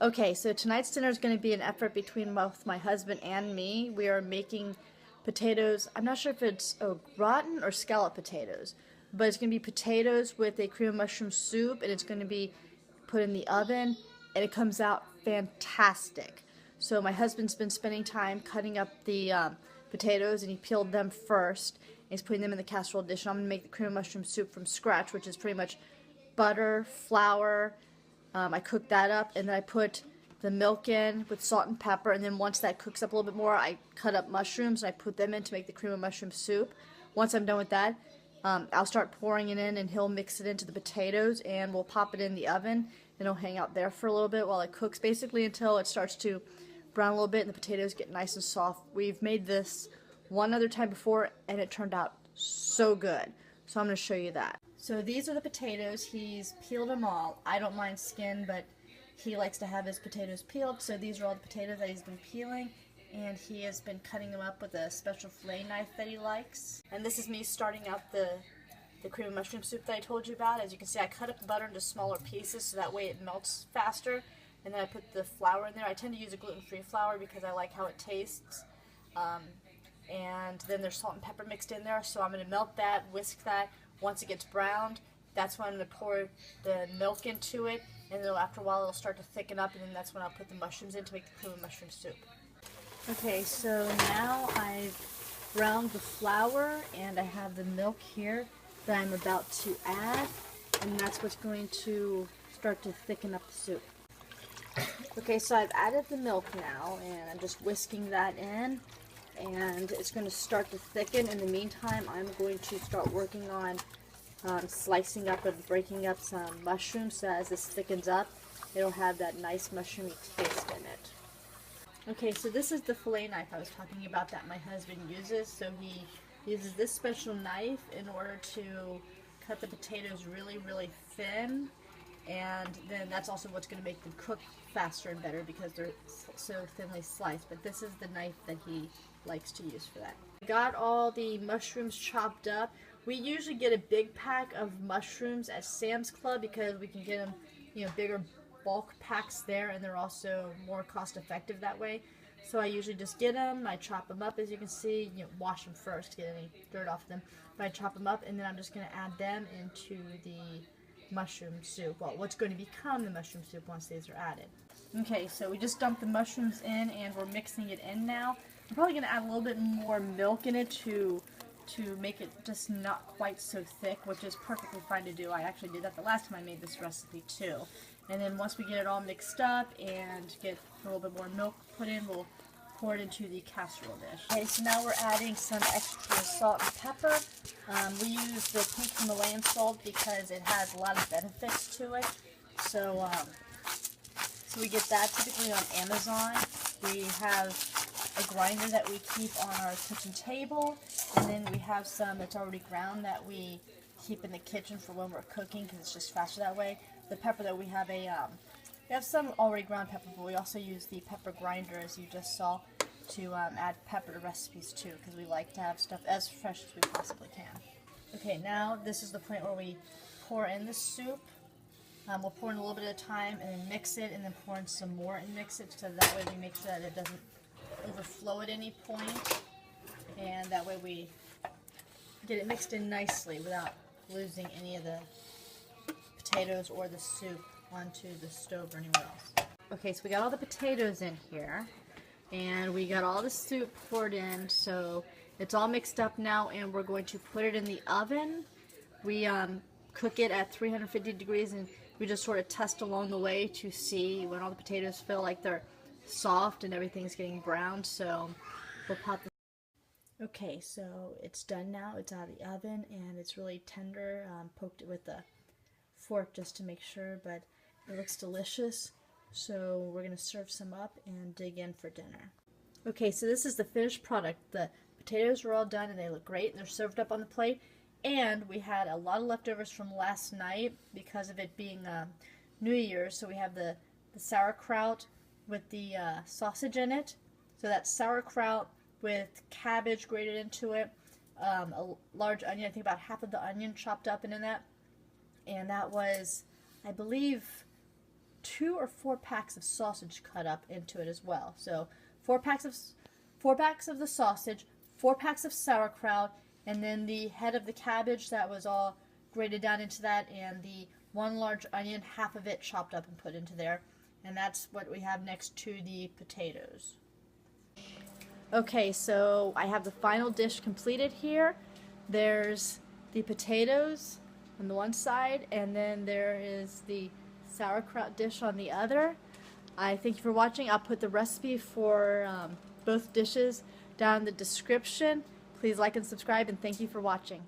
Okay, so tonight's dinner is going to be an effort between both my husband and me. We are making potatoes. I'm not sure if it's gratin or scalloped potatoes, but it's going to be potatoes with a cream of mushroom soup, and it's going to be put in the oven, and it comes out fantastic. So my husband's been spending time cutting up the potatoes, and he peeled them first, and he's putting them in the casserole dish. And I'm going to make the cream of mushroom soup from scratch, which is pretty much butter, flour. I cook that up, and then I put the milk in with salt and pepper, and then once that cooks up a little bit more, I cut up mushrooms and I put them in to make the cream of mushroom soup. Once I'm done with that, I'll start pouring it in, and he'll mix it into the potatoes, and we'll pop it in the oven, and it'll hang out there for a little bit while it cooks, basically until it starts to brown a little bit and the potatoes get nice and soft. We've made this one other time before, and it turned out so good. So I'm going to show you that. So these are the potatoes. He's peeled them all. I don't mind skin, but he likes to have his potatoes peeled. So these are all the potatoes that he's been peeling, and he has been cutting them up with a special fillet knife that he likes. And this is me starting out the cream of mushroom soup that I told you about. As you can see, I cut up the butter into smaller pieces so that way it melts faster. And then I put the flour in there. I tend to use a gluten-free flour because I like how it tastes. And then there's salt and pepper mixed in there, so I'm going to melt that, whisk that. Once it gets browned, that's when I'm going to pour the milk into it, and then after a while it'll start to thicken up, and then that's when I'll put the mushrooms in to make the cream of mushroom soup. Okay, so now I've browned the flour, and I have the milk here that I'm about to add, and that's what's going to start to thicken up the soup. Okay, so I've added the milk now, and I'm just whisking that in, and it's going to start to thicken. In the meantime, I'm going to start working on slicing up and breaking up some mushrooms, so as this thickens up, it'll have that nice mushroomy taste in it. Okay, so this is the fillet knife I was talking about that my husband uses. So he uses this special knife in order to cut the potatoes really, really thin, and then that's also what's going to make them cook faster and better because they're so thinly sliced. But this is the knife that he likes to use for that. I got all the mushrooms chopped up. We usually get a big pack of mushrooms at Sam's Club because we can get them, bigger bulk packs there, and they're also more cost effective that way. So I usually just get them, I chop them up, as you can see, wash them first to get any dirt off them. But I chop them up, and then I'm just going to add them into the mushroom soup. Well, what's going to become the mushroom soup once these are added. Okay, so we just dumped the mushrooms in, and we're mixing it in now. I'm probably going to add a little bit more milk in it to make it just not quite so thick, which is perfectly fine to do. I actually did that the last time I made this recipe too. And then once we get it all mixed up and get a little bit more milk put in, we'll pour it into the casserole dish. Okay, so now we're adding some extra salt and pepper. We use the pink Himalayan salt because it has a lot of benefits to it. So we get that typically on Amazon. We have a grinder that we keep on our kitchen table, and then we have some that's already ground that we keep in the kitchen for when we're cooking because it's just faster that way. The pepper that we have we have some already ground pepper, but we also use the pepper grinder, as you just saw, to add pepper to recipes too, because we like to have stuff as fresh as we possibly can. Okay, now this is the point where we pour in the soup. We'll pour in a little bit at a time and then mix it, and then pour in some more and mix it, so that way we make sure that it doesn't overflow at any point, and that way we get it mixed in nicely without losing any of the potatoes or the soup onto the stove or anywhere else. Okay, so we got all the potatoes in here, and we got all the soup poured in, so it's all mixed up now, and we're going to put it in the oven. We cook it at 350 degrees, and we just sort of test along the way to see when all the potatoes feel like they're soft and everything's getting browned. So we'll pop this. Okay, so it's done now. It's out of the oven, and it's really tender. Poked it with a fork just to make sure, but it looks delicious. So we're going to serve some up and dig in for dinner. Okay, so this is the finished product. The potatoes are all done, and they look great, and they're served up on the plate. And we had a lot of leftovers from last night because of it being New Year's. So we have the sauerkraut with the sausage in it. So that's sauerkraut with cabbage grated into it, a large onion, I think about half of the onion chopped up into that. And that was, I believe, 2 or 4 packs of sausage cut up into it as well. So 4 packs of the sausage, 4 packs of sauerkraut, and then the head of the cabbage that was all grated down into that, and the 1 large onion, half of it chopped up and put into there. And that's what we have next to the potatoes. Okay, so I have the final dish completed here. There's the potatoes on the one side, and then there is the sauerkraut dish on the other. I thank you for watching. I'll put the recipe for both dishes down in the description. Please like and subscribe, and thank you for watching.